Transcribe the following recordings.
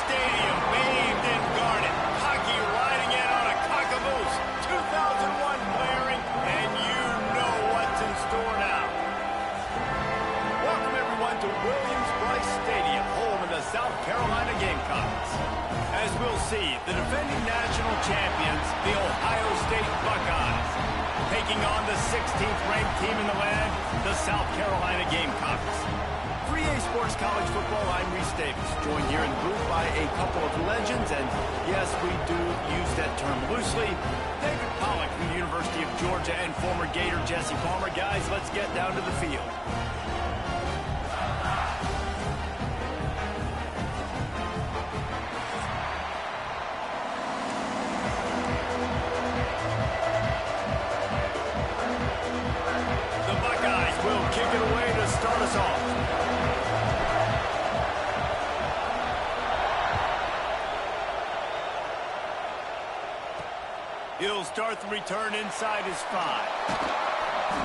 stadium bathed in garnet. Hockey riding in on a cock-a-moose. 2001 blaring, and you know what's in store now. Welcome, everyone, to Williams-Brice Stadium, home of the South Carolina Gamecocks. As we'll see, the defending national champions, the Ohio State Buckeyes, taking on the 16th-ranked team in the land, the South Carolina Gamecocks. 3A Sports College Football, I'm Reese Davis, joined here in the booth by a couple of legends, and yes, we do use that term loosely. David Pollack from the University of Georgia and former Gator Jesse Palmer. Guys, let's get down to the field. The Buckeyes will kick it away to start us off. He'll start the return inside his 5.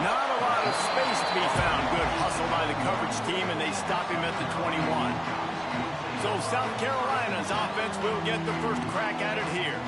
Not a lot of space to be found. Good hustle by the coverage team, and they stop him at the 21. So South Carolina's offense will get the first crack at it here.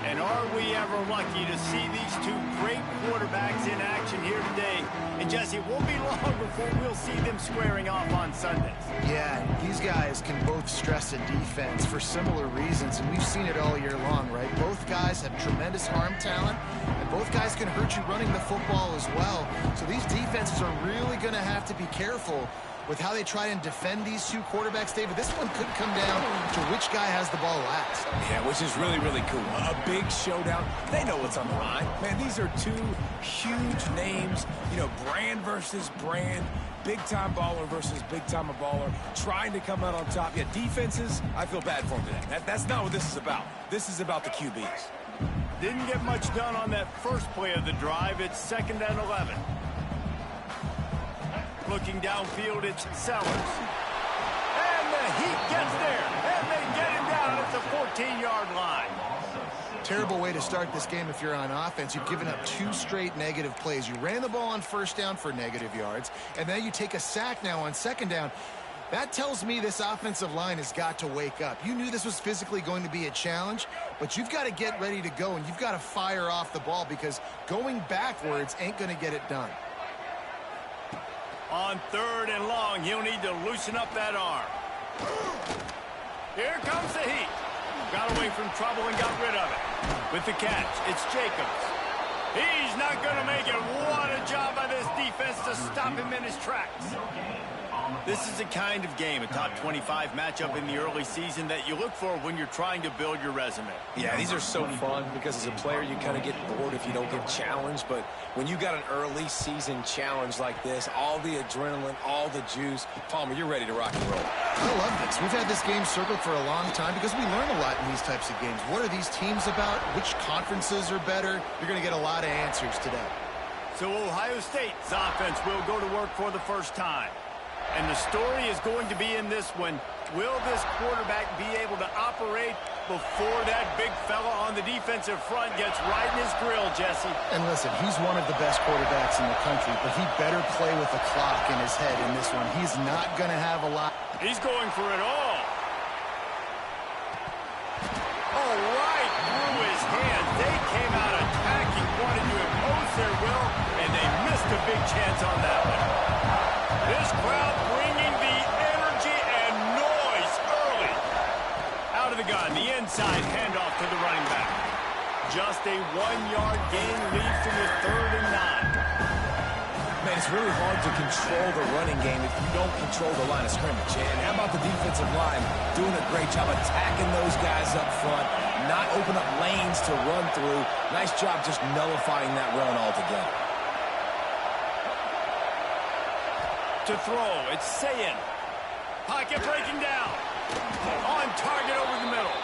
And are we ever lucky to see these two great quarterbacks in action here today? And Jesse, it won't be long before we'll see them squaring off on Sundays. Yeah, these guys can both stress a defense for similar reasons, and we've seen it all year long, right? Both guys have tremendous arm talent, and both guys can hurt you running the football as well. So these defenses are really going to have to be careful with how they try and defend these two quarterbacks, David. This one could come down to which guy has the ball last. Yeah, which is really, really cool. A big showdown. They know what's on the line. Man, these are two huge names. You know, brand versus brand. Big-time baller versus big-time baller. Trying to come out on top. Yeah, defenses, I feel bad for them today. That's not what this is about. This is about the QBs. Didn't get much done on that first play of the drive. It's 2nd and 11. Looking downfield, it's Sellers. And the Heat gets there. And they get him down at the 14-yard line. Terrible way to start this game if you're on offense. You've given up 2 straight negative plays. You ran the ball on first down for negative yards, and then you take a sack now on second down. That tells me this offensive line has got to wake up. You knew this was physically going to be a challenge, but you've got to get ready to go, and you've got to fire off the ball because going backwards ain't going to get it done. On 3rd and long, he'll need to loosen up that arm. Here comes the Heat. Got away from trouble and got rid of it. With the catch, it's Jacobs. He's not going to make it. What a job by this defense to stop him in his tracks. This is the kind of game, a top 25 matchup in the early season, that you look for when you're trying to build your resume. Yeah, these are so fun because as a player, you kind of get bored if you don't get challenged. But when you got an early season challenge like this, all the adrenaline, all the juice, Palmer, you're ready to rock and roll. I love this. We've had this game circled for a long time because we learn a lot in these types of games. What are these teams about? Which conferences are better? You're going to get a lot of answers today. So Ohio State's offense will go to work for the first time. And the story is going to be in this one. Will this quarterback be able to operate before that big fella on the defensive front gets right in his grill, Jesse? And listen, he's one of the best quarterbacks in the country, but he better play with the clock in his head in this one. He's not going to have a lot. He's going for it all. Oh, right through his hands. They came out attacking, wanted to impose their will, and they missed a big chance on that one. This crowd bringing the energy and noise early. Out of the gun, the inside handoff to the running back. Just a 1-yard gain leads to the 3rd and 9. Man, it's really hard to control the running game if you don't control the line of scrimmage. And how about the defensive line doing a great job attacking those guys up front, not open up lanes to run through. Nice job just nullifying that run altogether. To throw, it's Sayin. Pocket breaking down. On target over the middle.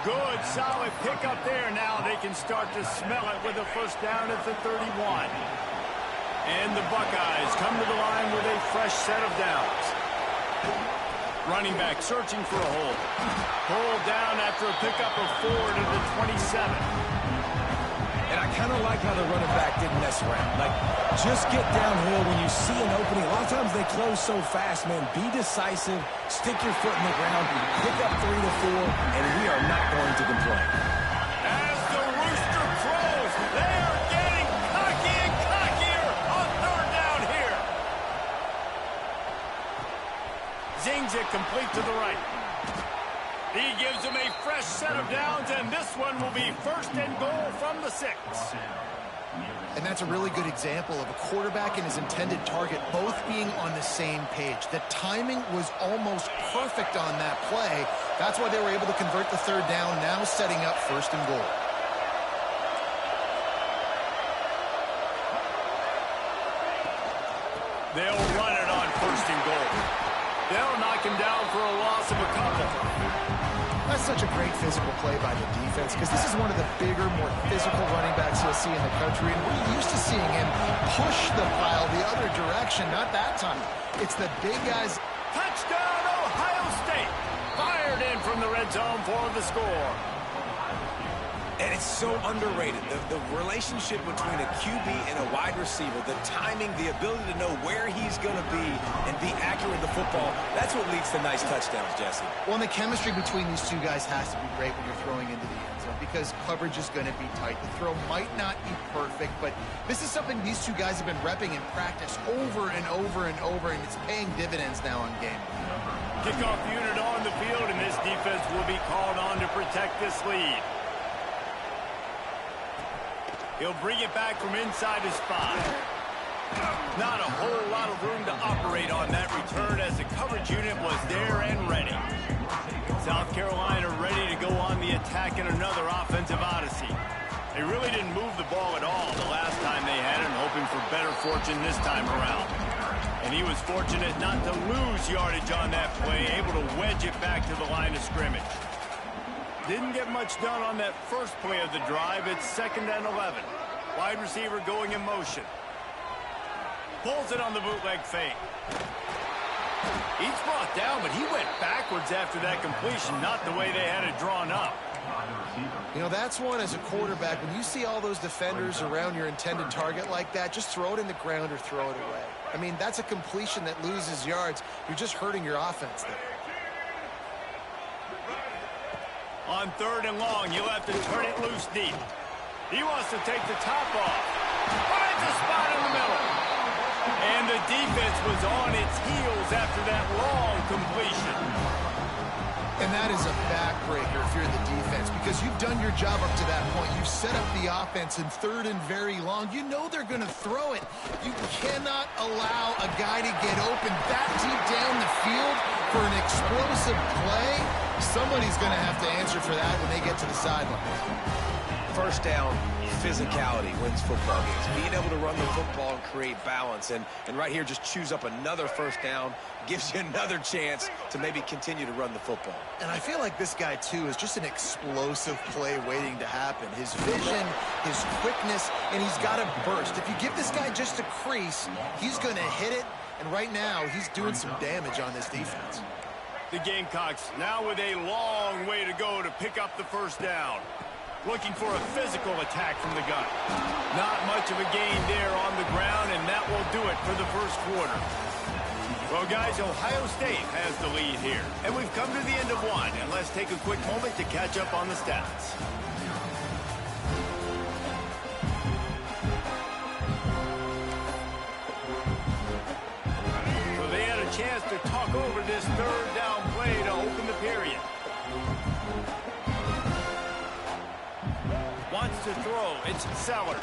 Good, solid pickup there. Now they can start to smell it with a first down at the 31. And the Buckeyes come to the line with a fresh set of downs. Running back searching for a hole. Pulled down after a pickup of 4 to the 27. And I kind of like how the running back didn't mess around. Like, just get downhill when you see an opening. A lot of times they close so fast, man. Be decisive, stick your foot in the ground, pick up 3 to 4, and we are not going to complain. As the rooster crows, they are getting cocky and cockier on third down here. Zings it complete to the right. He gives them a fresh set of downs, and this one will be 1st and goal from the 6. And that's a really good example of a quarterback and his intended target both being on the same page. The timing was almost perfect on that play. That's why they were able to convert the 3rd down, now setting up 1st and goal. They'll run it on 1st and goal. They'll knock him down for a loss of a couple. That's such a great physical play by the defense because this is one of the bigger, more physical running backs you'll see in the country. And we're used to seeing him push the pile the other direction. Not that time. It's the big guys. Touchdown, Ohio State. Fired in from the red zone for the score. And it's so underrated. The relationship between a QB and a wide receiver, the timing, the ability to know where he's going to be and be accurate with the football, that's what leads to nice touchdowns, Jesse. Well, and the chemistry between these two guys has to be great when you're throwing into the end zone because coverage is going to be tight. The throw might not be perfect, but this is something these two guys have been repping in practice over and over and over, and it's paying dividends now on game. Kickoff unit on the field, and this defense will be called on to protect this lead. He'll bring it back from inside his spot. Not a whole lot of room to operate on that return as the coverage unit was there and ready. South Carolina ready to go on the attack in another offensive odyssey. They really didn't move the ball at all the last time they had it, hoping for better fortune this time around. And he was fortunate not to lose yardage on that play, able to wedge it back to the line of scrimmage. Didn't get much done on that first play of the drive. It's 2nd and 11. Wide receiver going in motion. Pulls it on the bootleg fake. He's brought down, but he went backwards after that completion, not the way they had it drawn up. You know, that's one as a quarterback. When you see all those defenders around your intended target like that, just throw it in the ground or throw it away. I mean, that's a completion that loses yards. You're just hurting your offense there. On 3rd and long, he'll have to turn it loose deep. He wants to take the top off. Finds a spot in the middle. And the defense was on its heels after that long completion. And that is a backbreaker if you're the defense because you've done your job up to that point. You've set up the offense in 3rd and very long. You know they're going to throw it. You cannot allow a guy to get open that deep down the field for an explosive play. Somebody's going to have to answer for that when they get to the sidelines. 1st down, physicality wins football games. Being able to run the football and create balance. And right here, just choose up another 1st down. Gives you another chance to maybe continue to run the football. And I feel like this guy, too, is just an explosive play waiting to happen. His vision, his quickness, and he's got a burst. If you give this guy just a crease, he's going to hit it. And right now, he's doing some damage on this defense. The Gamecocks now with a long way to go to pick up the 1st down. Looking for a physical attack from the gun. Not much of a gain there on the ground, and that will do it for the 1st quarter. Well, guys, Ohio State has the lead here. And we've come to the end of one, and let's take a quick moment to catch up on the stats. So they had a chance to talk over this 3rd down play to open the period. Wants to throw. It's Sellers.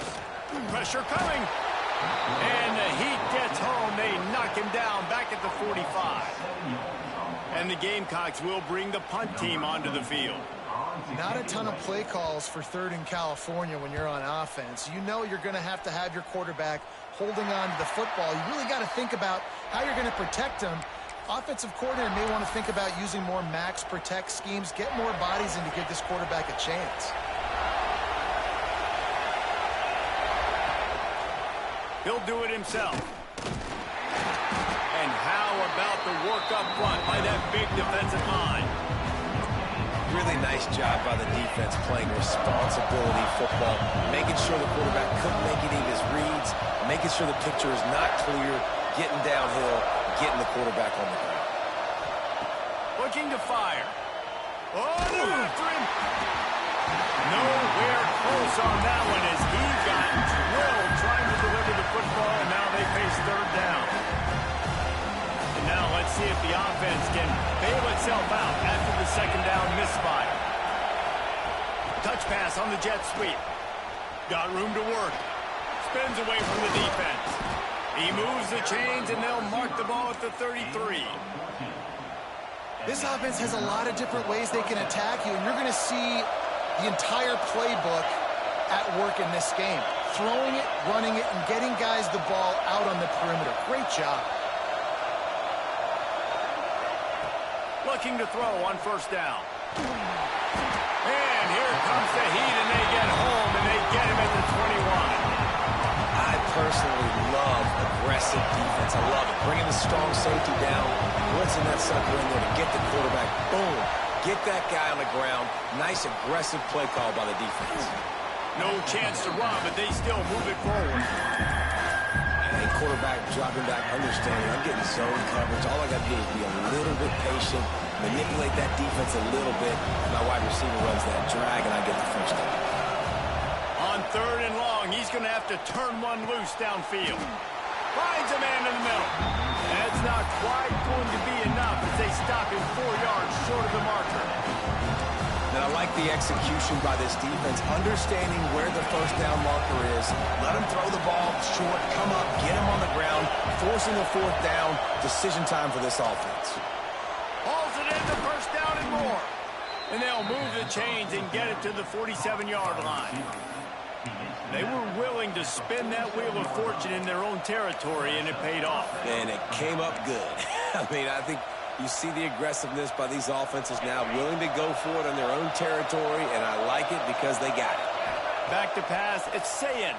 Pressure coming. And the heat gets home. They knock him down back at the 45. And the Gamecocks will bring the punt team onto the field. Not a ton of play calls for 3rd in California when you're on offense. You know you're going to have your quarterback holding on to the football. You really got to think about how you're going to protect him. Offensive coordinator may want to think about using more max protect schemes, get more bodies in to give this quarterback a chance. He'll do it himself. And how about the work up front by that big defensive line? Really nice job by the defense playing responsibility football, making sure the quarterback couldn't make any of his reads, making sure the picture is not clear, getting downhill, getting the quarterback on the ground. Looking to fire. Oh, they're after him. Nowhere close on that one as he got drilled trying to deliver the football, and now they face third down. And now let's see if the offense can bail itself out after the second down misfire. Touch pass on the jet sweep. Got room to work. Spins away from the defense. He moves the chains, and they'll mark the ball at the 33. This offense has a lot of different ways they can attack you, and you're going to see the entire playbook at work in this game. Throwing it, running it, and getting guys the ball out on the perimeter. Great job. Looking to throw on first down. And here comes the heat, and they get home, and they get him at the 21. I personally love aggressive defense. I love it. Bringing the strong safety down, blitzing that sucker in there to get the quarterback. Boom. Get that guy on the ground. Nice aggressive play call by the defense. No chance to run, but they still move it forward. And quarterback dropping back, understanding I'm getting zone coverage. All I got to do is be a little bit patient, manipulate that defense a little bit. My wide receiver runs that drag, and I get the first down. On third and long, he's going to have to turn one loose downfield. Finds a man in the middle. That's not quite going to be enough as they stop him 4 yards short of the marker. And I like the execution by this defense, understanding where the first down marker is. Let him throw the ball short, come up, get him on the ground, forcing a fourth down. Decision time for this offense. Hauls it in the first down and more. And they'll move the chains and get it to the 47-yard line. They were willing to spin that wheel of fortune in their own territory, and it paid off. And it came up good. I mean, I think you see the aggressiveness by these offenses now, willing to go for it on their own territory, and I like it because they got it. Back to pass, it's Sayin.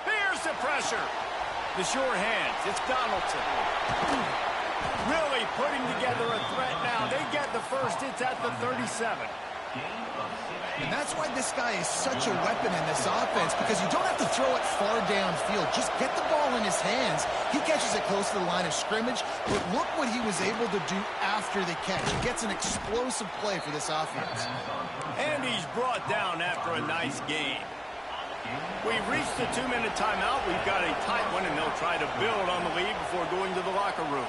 There's the pressure. The sure hands, it's Donaldson. Really putting together a threat now. They get the first, it's at the 37. And that's why this guy is such a weapon in this offense, because you don't have to throw it far downfield. Just get the ball in his hands. He catches it close to the line of scrimmage, but look what he was able to do after the catch. He gets an explosive play for this offense. And he's brought down after a nice game. We've reached the 2-minute timeout. We've got a tight one, and they'll try to build on the lead before going to the locker room.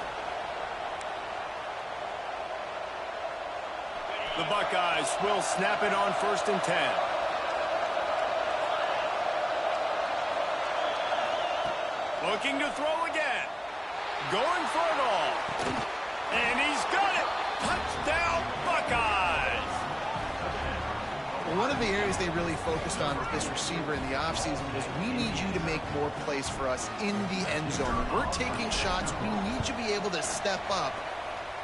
The Buckeyes will snap it on 1st and 10. Looking to throw again. Going for it all. And he's got it. Touchdown, Buckeyes. Well, one of the areas they really focused on with this receiver in the offseason was, we need you to make more plays for us in the end zone. When we're taking shots, we need you to be able to step up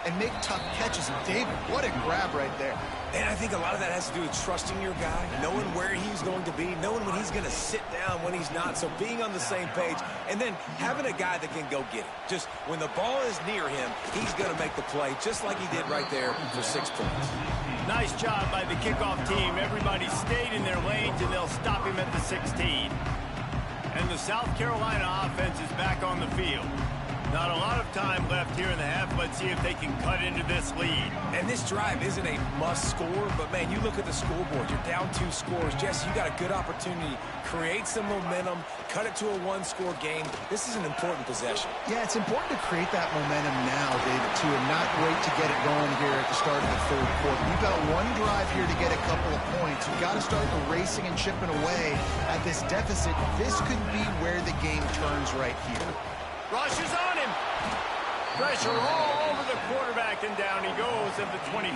and make tough catches. And David, what a grab right there. And I think a lot of that has to do with trusting your guy, knowing where he's going to be, knowing when he's going to sit down, when he's not. So being on the same page, and then having a guy that can go get it. Just when the ball is near him, he's going to make the play, just like he did right there for 6 points. Nice job by the kickoff team. Everybody stayed in their lanes, and they'll stop him at the 16. And the South Carolina offense is back on the field. Not a lot of time left here in the half. Let's see if they can cut into this lead. And this drive isn't a must score, but, man, you look at the scoreboard. You're down 2 scores. Jesse, you got a good opportunity. Create some momentum. Cut it to a 1-score game. This is an important possession. Yeah, it's important to create that momentum now, David, too, and not wait to get it going here at the start of the third quarter. You've got one drive here to get a couple of points. You've got to start racing and chipping away at this deficit. This could be where the game turns right here. Rush is on him. Pressure all over the quarterback, and down he goes at the 24.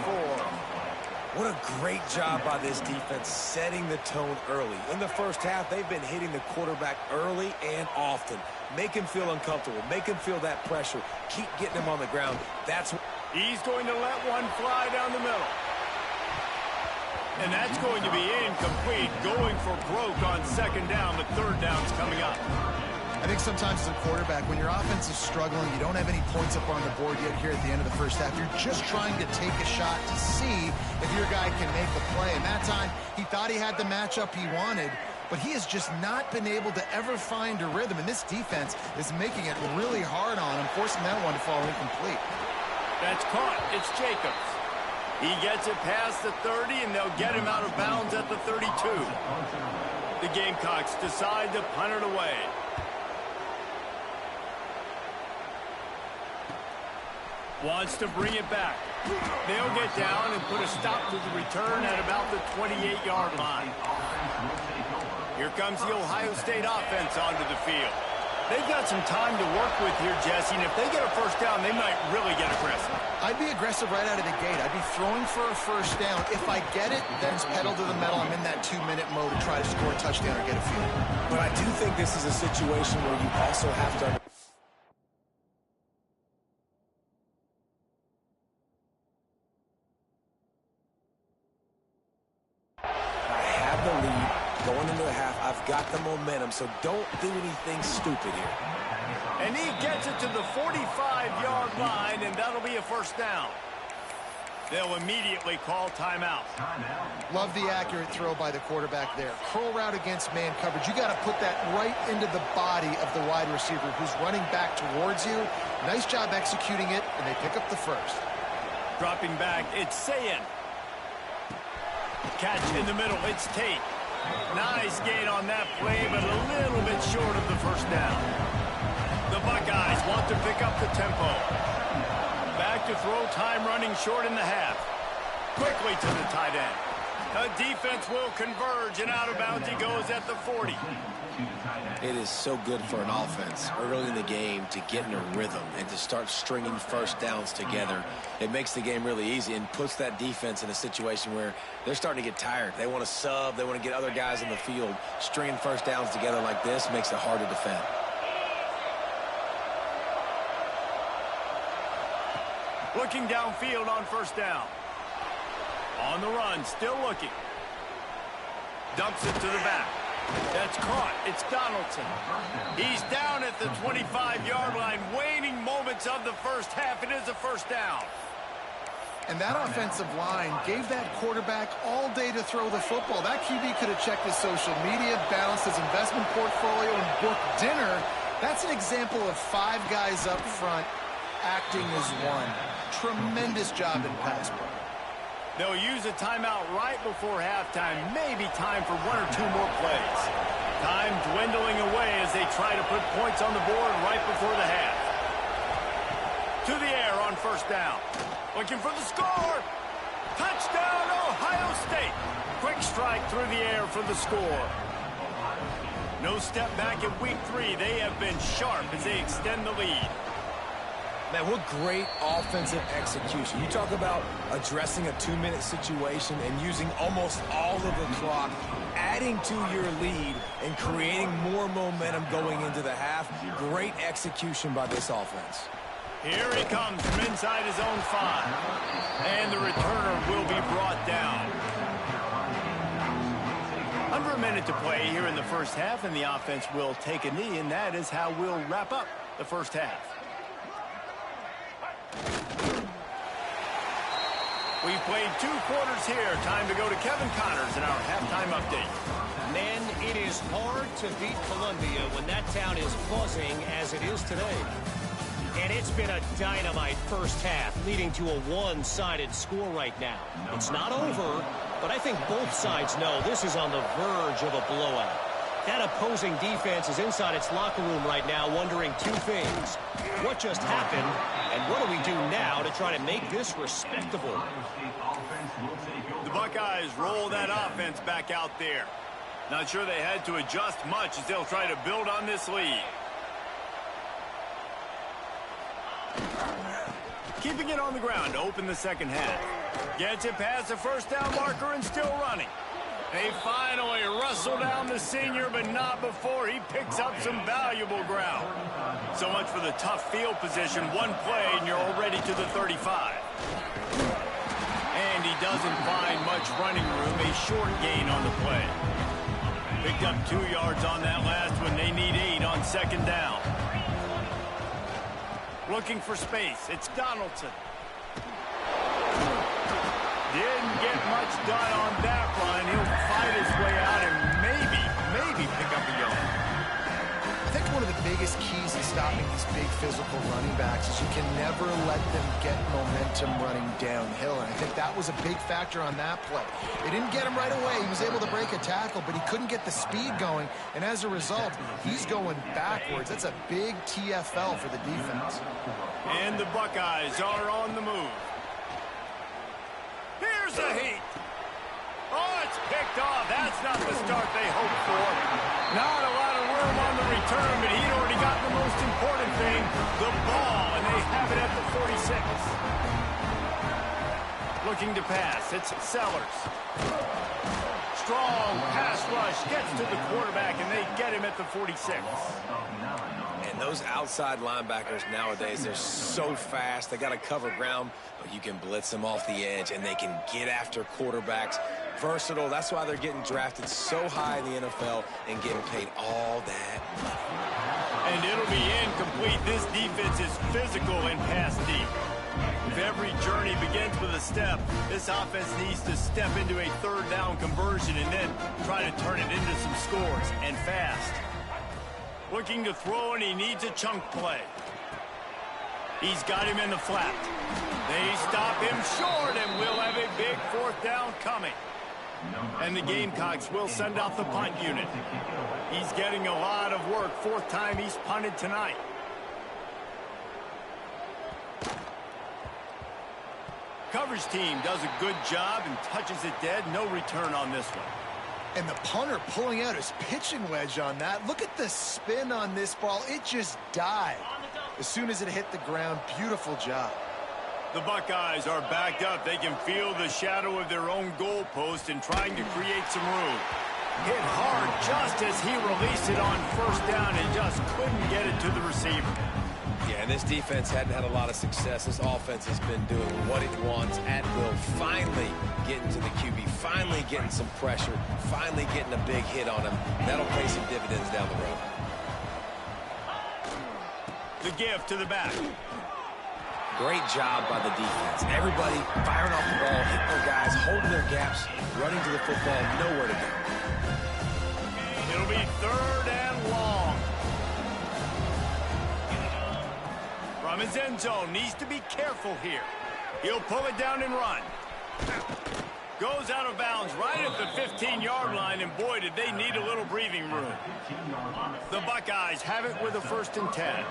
What a great job by this defense setting the tone early. In the first half, they've been hitting the quarterback early and often. Make him feel uncomfortable. Make him feel that pressure. Keep getting him on the ground. He's going to let one fly down the middle. And that's going to be incomplete. Going for broke on 2nd down, but 3rd down's coming up. I think sometimes as a quarterback, when your offense is struggling, you don't have any points up on the board yet here at the end of the first half. You're just trying to take a shot to see if your guy can make the play. And that time, he thought he had the matchup he wanted, but he has just not been able to ever find a rhythm. And this defense is making it really hard on him, forcing that one to fall incomplete. That's caught. It's Jacobs. He gets it past the 30, and they'll get him out of bounds at the 32. The Gamecocks decide to punt it away. Wants to bring it back. They'll get down and put a stop to the return at about the 28-yard line. Here comes the Ohio State offense onto the field. They've got some time to work with here, Jesse, and if they get a first down, they might really get aggressive. I'd be aggressive right out of the gate. I'd be throwing for a first down. If I get it, then it's pedal to the metal. I'm in that 2-minute mode to try to score a touchdown or get a field. But I do think this is a situation where you also have to... Going into the half, I've got the momentum, so don't do anything stupid here. And he gets it to the 45-yard line, and that'll be a first down. They'll immediately call timeout. Love the accurate throw by the quarterback there. Curl route against man coverage. You got to put that right into the body of the wide receiver who's running back towards you. Nice job executing it, and they pick up the first. Dropping back, it's Sayin. Catch in the middle, it's Tate. Nice gain on that play, but a little bit short of the first down. The Buckeyes want to pick up the tempo. Back to throw, time running short in the half. Quickly to the tight end. A defense will converge, and out of bounds he goes at the 40. It is so good for an offense early in the game to get in a rhythm and to start stringing first downs together. It makes the game really easy and puts that defense in a situation where they're starting to get tired. They want to sub. They want to get other guys in the field. Stringing first downs together like this makes it hard to defend. Looking downfield on first down. On the run, still looking. Dumps it to the back. That's caught. It's Donaldson. He's down at the 25-yard line. Waning moments of the first half. It is a first down. And that offensive line gave that quarterback all day to throw the football. That QB could have checked his social media, balanced his investment portfolio, and booked dinner. That's an example of 5 guys up front acting as one. Tremendous job in pass pro. They'll use a timeout right before halftime. Maybe time for 1 or 2 more plays. Time dwindling away as they try to put points on the board right before the half. To the air on first down. Looking for the score. Touchdown, Ohio State. Quick strike through the air for the score. No step back in week 3. They have been sharp as they extend the lead. Man, what great offensive execution. You talk about addressing a 2-minute situation and using almost all of the clock, adding to your lead and creating more momentum going into the half. Great execution by this offense. Here he comes from inside his own 5. And the returner will be brought down. Under a minute to play here in the first half, and the offense will take a knee, and that is how we'll wrap up the first half. We've played 2 quarters here. Time to go to Kevin Connors in our halftime update. Men, it is hard to beat Columbia when that town is buzzing as it is today. And it's been a dynamite first half, leading to a one-sided score right now. It's not over, but I think both sides know this is on the verge of a blowout. That opposing defense is inside its locker room right now wondering 2 things. What just happened, and what do we do now to try to make this respectable? The Buckeyes roll that offense back out there. Not sure they had to adjust much as they'll try to build on this lead. Keeping it on the ground to open the second half. Gets it past the first down marker and still running. They finally wrestle down the senior, but not before he picks up some valuable ground. So much for the tough field position. 1 play, and you're already to the 35. And he doesn't find much running room. A short gain on the play. Picked up 2 yards on that last one. They need 8 on second down. Looking for space. It's Donaldson. Didn't get much done on that run. He'll fight his way out and maybe pick up a yard. I think one of the biggest keys to stopping these big physical running backs is you can never let them get momentum running downhill. And I think that was a big factor on that play. They didn't get him right away. He was able to break a tackle, but he couldn't get the speed going. And as a result, he's going backwards. That's a big TFL for the defense. And the Buckeyes are on the move. Here's a heat. Oh, it's picked off. That's not the start they hoped for. Not a lot of room on the return, but he'd already gotten the most important thing, the ball, and they have it at the 46. Looking to pass. It's Sellers. Strong pass rush gets to the quarterback, and they get him at the 46. And those outside linebackers nowadays, they're so fast. They got to cover ground, but you can blitz them off the edge, and they can get after quarterbacks. Versatile. That's why they're getting drafted so high in the NFL and getting paid all that money. And it'll be incomplete. This defense is physical and pass deep. If every journey begins with a step, this offense needs to step into a third down conversion and then try to turn it into some scores, and fast. Looking to throw, and he needs a chunk play. He's got him in the flat. They stop him short, and we'll have a big fourth down coming. And the Gamecocks will send out the punt unit. He's getting a lot of work. 4th time he's punted tonight. Coverage team does a good job and touches it dead. No return on this one. And the punter pulling out his pitching wedge on that. Look at the spin on this ball. It just died as soon as it hit the ground. Beautiful job. The Buckeyes are backed up. They can feel the shadow of their own goalpost and trying to create some room. Hit hard just as he released it on first down and just couldn't get it to the receiver. Yeah, and this defense hadn't had a lot of success. This offense has been doing what it wants at will. Finally getting to the QB, finally getting some pressure, finally getting a big hit on him. That'll pay some dividends down the road. The give to the back. Great job by the defense. Everybody firing off the ball, hitting their guys, holding their gaps, running to the football, nowhere to go. It'll be 3rd and long. From his end zone, needs to be careful here. He'll pull it down and run. Goes out of bounds right at the 15-yard line, and boy, did they need a little breathing room. The Buckeyes have it with a 1st and 10.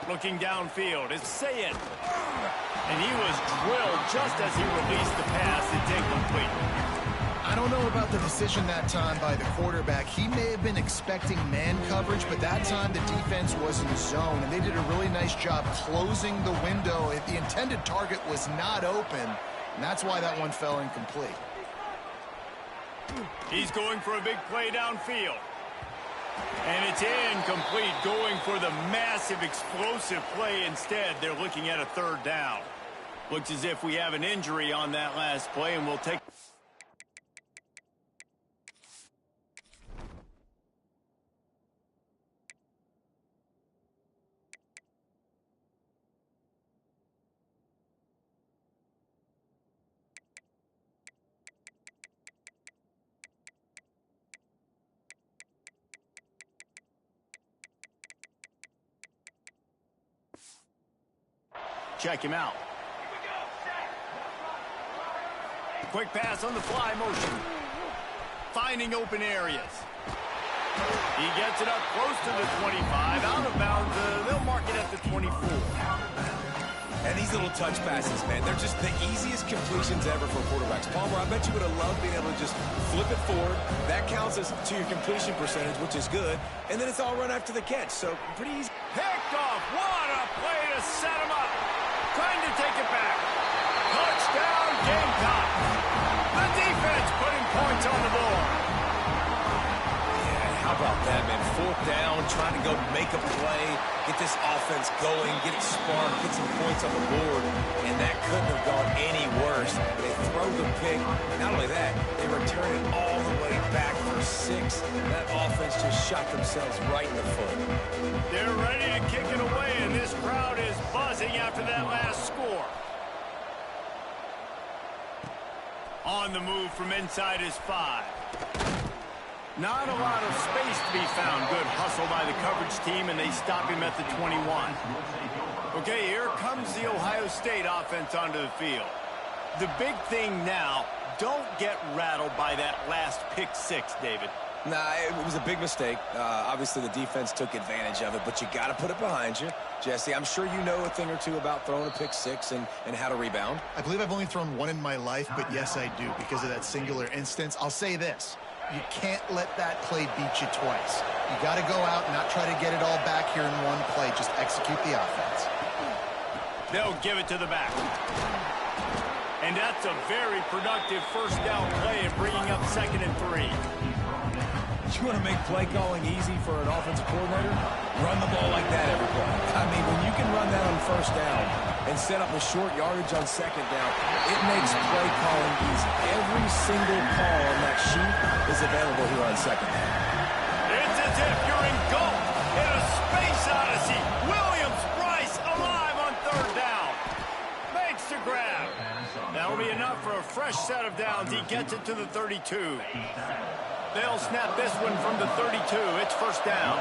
Looking downfield, it's Sayed. And he was drilled just as he released the pass. It's incomplete. I don't know about the decision that time by the quarterback. He may have been expecting man coverage, but that time the defense was in zone, and they did a really nice job closing the window. The intended target was not open, and that's why that one fell incomplete. He's going for a big play downfield. And it's incomplete, going for the massive explosive play instead. They're looking at a 3rd down. Looks as if we have an injury on that last play, and we'll take... Check him out. Quick pass on the fly motion. Finding open areas. He gets it up close to the 25. Out of bounds. They'll mark it at the 24. And these little touch passes, man, they're just the easiest completions ever for quarterbacks. Palmer, I bet you would have loved being able to just flip it forward. That counts as to your completion percentage, which is good. And then it's all run after the catch. So pretty easy. Picked off. What a play to set him up. Trying to take it back. Touchdown, Gamecocks. The defense putting points on the board. Yeah, how about that, man? 4th down, trying to go make a play, get this offense going, get it sparked, get some points on the board, and that couldn't have gone any worse. They throw the pick. Not only that, they return it all the back for 6. That offense just shot themselves right in the foot. They're ready to kick it away, and this crowd is buzzing after that last score. On the move from inside is 5. Not a lot of space to be found. Good hustle by the coverage team, and they stop him at the 21. Okay, here comes the Ohio State offense onto the field. The big thing now, don't get rattled by that last pick 6, David. Nah, it was a big mistake. Obviously, the defense took advantage of it, but you got to put it behind you. Jesse, I'm sure you know a thing or two about throwing a pick 6 and how to rebound. I believe I've only thrown one in my life, but yes, I do because of that singular instance. I'll say this. You can't let that play beat you twice. You got to go out and not try to get it all back here in one play. Just execute the offense. They'll give it to the back. And that's a very productive first down play and bringing up 2nd and 3. You want to make play calling easy for an offensive coordinator? Run the ball like that every play. I mean, when you can run that on first down and set up a short yardage on 2nd down, it makes play calling easy. Every single call on that sheet is available here on 2nd down. It's as if you're engulfed in a space odyssey. Williams-Brice alive on 3rd down. Makes the grab. That'll be enough for a fresh set of downs. He gets it to the 32. They'll snap this one from the 32. It's first down.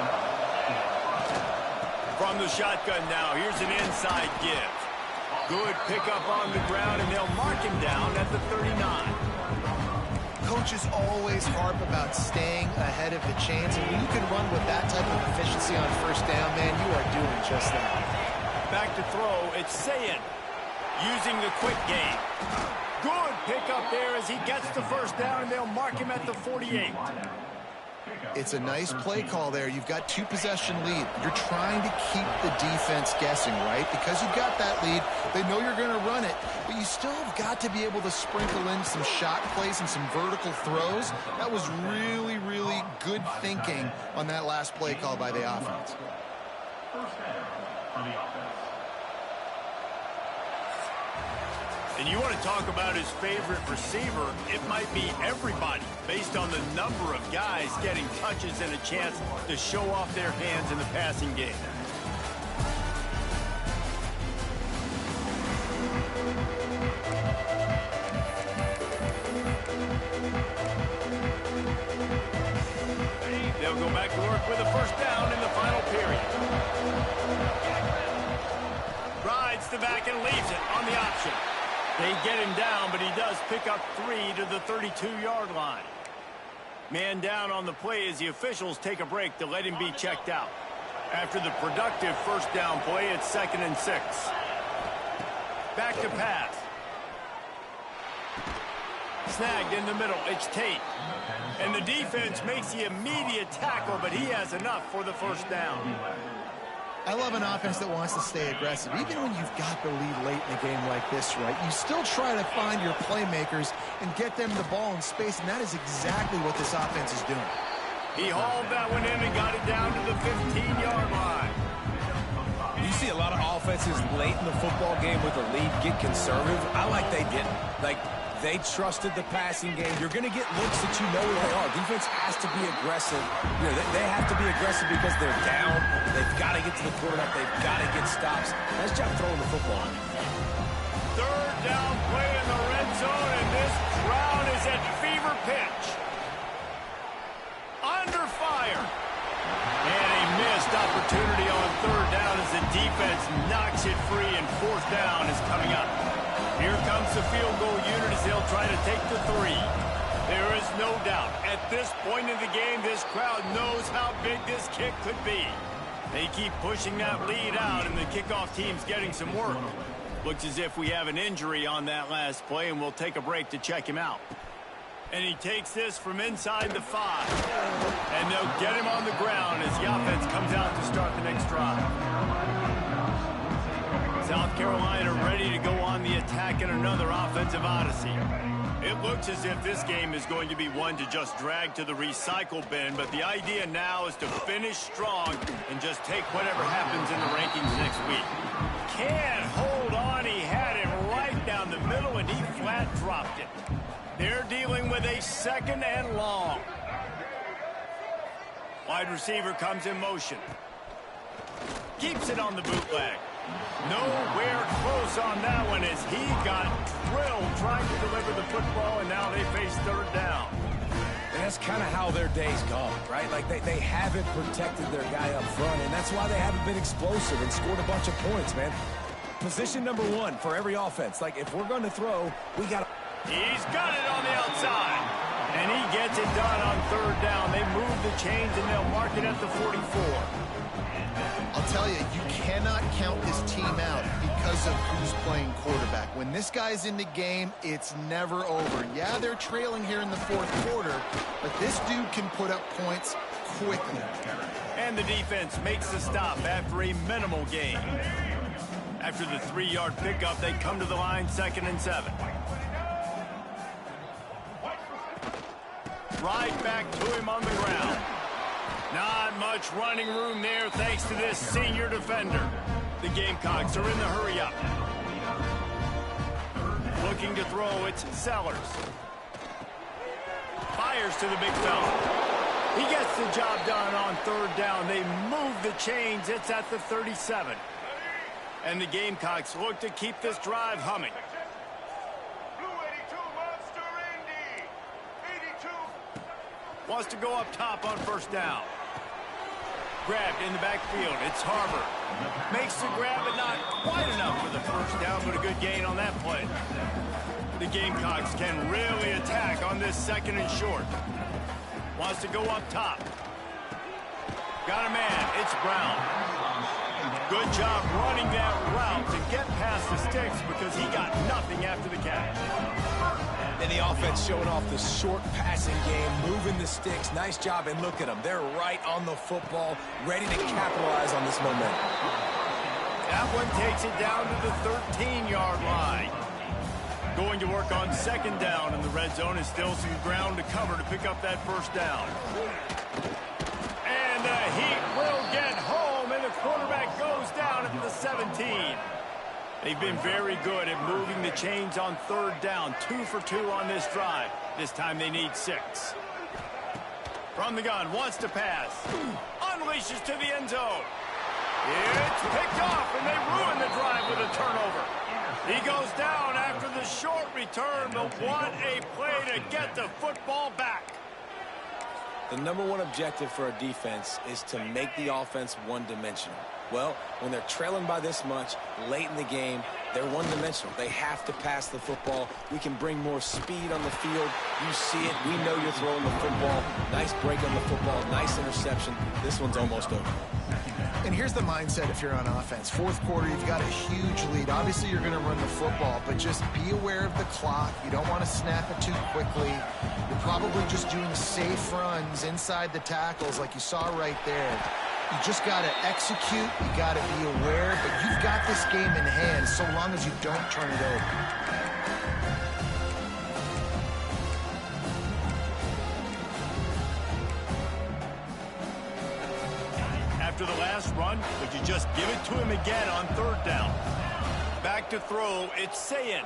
From the shotgun now, here's an inside give. Good pickup on the ground, and they'll mark him down at the 39. Coaches always harp about staying ahead of the chains, and when you can run with that type of efficiency on first down, man, you are doing just that. Back to throw, it's Sayin using the quick game. Good pickup there as he gets the first down, and they'll mark him at the 48. It's a nice play call there. You've got 2-possession lead. You're trying to keep the defense guessing, right? Because you've got that lead, they know you're going to run it, but you still have got to be able to sprinkle in some shot plays and some vertical throws. That was really, really good thinking on that last play call by the offense. And you want to talk about his favorite receiver, it might be everybody based on the number of guys getting touches and a chance to show off their hands in the passing game. They'll go back to work with a first down in the final period. Rides the back and leaves it on the option. They get him down, but he does pick up 3 to the 32-yard line. Man down on the play as the officials take a break to let him be checked out. After the productive first down play, it's 2nd and 6. Back to pass. Snagged in the middle, it's Tate. And the defense makes the immediate tackle, but he has enough for the first down. I love an offense that wants to stay aggressive. Even when you've got the lead late in a game like this, right, you still try to find your playmakers and get them the ball in space, and that is exactly what this offense is doing. He hauled that one in and got it down to the 15-yard line. You see a lot of offenses late in the football game with the lead get conservative. I like they didn't. Like, they trusted the passing game. You're going to get looks that you know where they are. Defense has to be aggressive. You know, they have to be aggressive because they're down. They've got to get to the quarterback. They've got to get stops. Nice job throwing the football. 3rd down play in the red zone, and this crowd is at fever pitch. Under fire. And a missed opportunity on 3rd down as the defense knocks it free, and 4th down is coming up. Here comes the field goal unit as they'll try to take the 3. There is no doubt, at this point in the game, this crowd knows how big this kick could be. They keep pushing that lead out, and the kickoff team's getting some work. Looks as if we have an injury on that last play, and we'll take a break to check him out. And he takes this from inside the 5. And they'll get him on the ground as the offense comes out to start the next drive. South Carolina ready to go on the attack in another offensive odyssey. It looks as if this game is going to be one to just drag to the recycle bin, but the idea now is to finish strong and just take whatever happens in the rankings next week. Can't hold on. He had him right down the middle, and he flat dropped it. They're dealing with a 2nd and long. Wide receiver comes in motion. Keeps it on the bootleg. Nowhere close on that one as he got drilled trying to deliver the football, and now they face 3rd down. And that's kind of how their day's gone, right? Like they haven't protected their guy up front, and that's why they haven't been explosive and scored a bunch of points, man. Position number 1 for every offense. Like, if we're going to throw, we got to... He's got it on the outside. And he gets it done on 3rd down. They move the chains, and they'll mark it at the 44. I'll tell you, you cannot count this team out because of who's playing quarterback. When this guy's in the game, it's never over. Yeah, they're trailing here in the 4th quarter, but this dude can put up points quickly. And the defense makes the stop after a minimal gain. After the 3-yard pickup, they come to the line 2nd and 7. Right back to him on the ground. Not much running room there thanks to this senior defender. The Gamecocks are in the hurry-up. Looking to throw, it's Sellers. Fires to the big fella. He gets the job done on 3rd down. They move the chains. It's at the 37. And the Gamecocks look to keep this drive humming. Wants to go up top on 1st down. Grabbed in the backfield. It's Harbor. Makes the grab, but not quite enough for the 1st down, but a good gain on that play. The Gamecocks can really attack on this 2nd and short. Wants to go up top. Got a man. It's Brown. Good job running that route to get past the sticks because he got nothing after the catch. And the offense showing off the short passing game, moving the sticks. Nice job, and look at them. They're right on the football, ready to capitalize on this momentum. That one takes it down to the 13-yard line. Going to work on 2nd down in the red zone, and still some ground to cover to pick up that 1st down. And the Heat will get home, and the quarterback goes down at the 17. They've been very good at moving the chains on 3rd down. 2 for 2 on this drive. This time they need 6. From the gun, wants to pass. Unleashes to the end zone. It's picked off, and they ruin the drive with a turnover. He goes down after the short return, but what a play to get the football back. The number 1 objective for a defense is to make the offense one-dimensional. Well, when they're trailing by this much late in the game, they're one-dimensional. They have to pass the football. We can bring more speed on the field. You see it. We know you're throwing the football. Nice break on the football. Nice interception. This one's almost over. And here's the mindset if you're on offense. 4th quarter, you've got a huge lead. Obviously, you're going to run the football, but just be aware of the clock. You don't want to snap it too quickly. You're probably just doing safe runs inside the tackles like you saw right there. You just got to execute. You got to be aware, but you've got this game in hand so long as you don't turn it over. After the last run, would you just give it to him again on 3rd down? Back to throw, it's Sayin.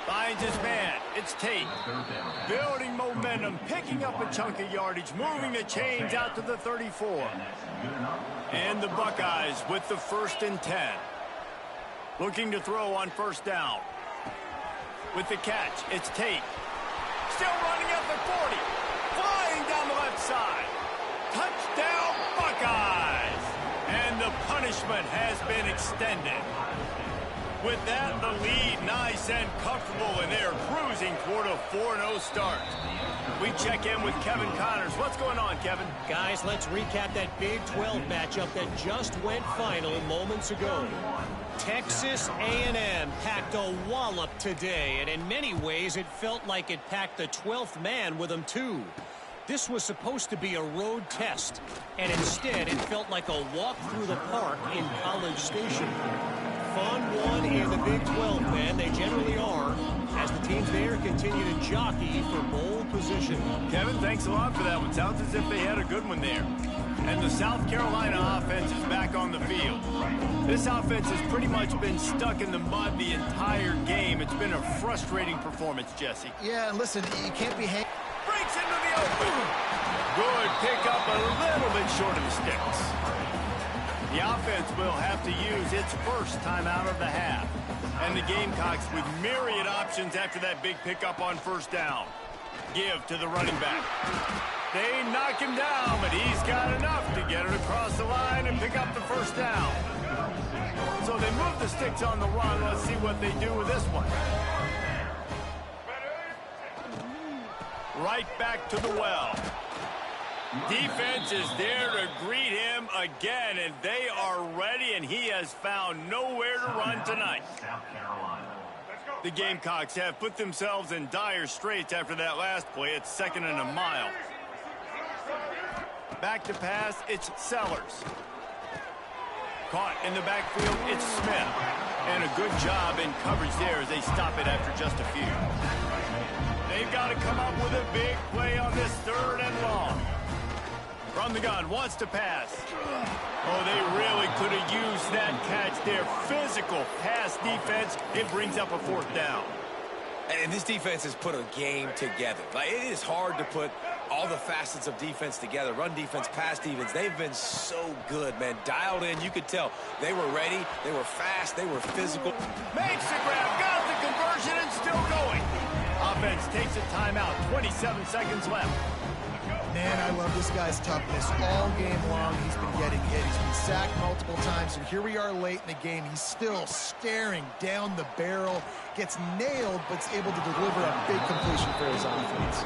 Finds his man, it's Tate. Building momentum, picking up a chunk of yardage, moving the chains out to the 34. And the Buckeyes with the 1st and 10. Looking to throw on 1st down. With the catch, it's Tate. Still running at the 40. Flying down the left side. Touchdown, Buckeyes! And the punishment has been extended. With that, the lead nice and comfortable, and they're cruising toward a 4-0 start. We check in with Kevin Connors. What's going on, Kevin? Guys, let's recap that Big 12 matchup that just went final moments ago. Texas A&M packed a wallop today, and in many ways it felt like it packed the 12th man with them too. This was supposed to be a road test, and instead it felt like a walk through the park in College Station. Fun one in the Big 12, man. They generally are. as the teams there continue to jockey for bowl position. Kevin, thanks a lot for that one. Sounds as if they had a good one there. And the South Carolina offense is back on the field. This offense has pretty much been stuck in the mud the entire game. It's been a frustrating performance, Jesse. Yeah, and listen, you can't be hanging. Breaks into the open. Good pickup, a little bit short of the sticks. The offense will have to use its first timeout of the half. And the Gamecocks with myriad options after that big pickup on first down. Give to the running back. They knock him down, but he's got enough to get it across the line and pick up the first down. So they move the sticks on the run. Let's see what they do with this one. Right back to the well. Defense is there to greet him again, and they are ready, and he has found nowhere to run tonight. The Gamecocks have put themselves in dire straits after that last play. It's 2nd and a mile. Back to pass, it's Sellers. Caught in the backfield, it's Smith. And a good job in coverage there as they stop it after just a few. They've got to come up with a big play on this 3rd and long. From the gun, wants to pass. Oh, they really could have used that catch there. Physical pass defense. It brings up a 4th down. And this defense has put a game together. Like, it is hard to put all the facets of defense together. Run defense, pass defense. They've been so good, man. Dialed in. You could tell they were ready. They were fast. They were physical. Makes the grab. Got the conversion and still going. Offense takes a timeout. 27 seconds left. Man, I love this guy's toughness. All game long, he's been getting hit. He's been sacked multiple times, and here we are late in the game. He's still staring down the barrel, gets nailed, but is able to deliver a big completion for his offense.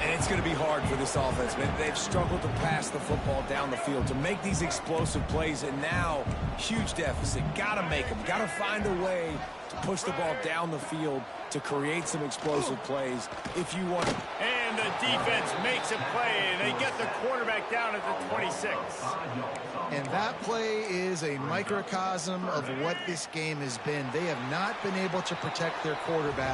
And it's going to be hard for this offense, man. They've struggled to pass the football down the field, to make these explosive plays, and now, huge deficit. Got to make them. Got to find a way to push the ball down the field to create some explosive plays if you want. And the defense makes a play, and they get the quarterback down at the 26. And that play is a microcosm of what this game has been. They have not been able to protect their quarterback.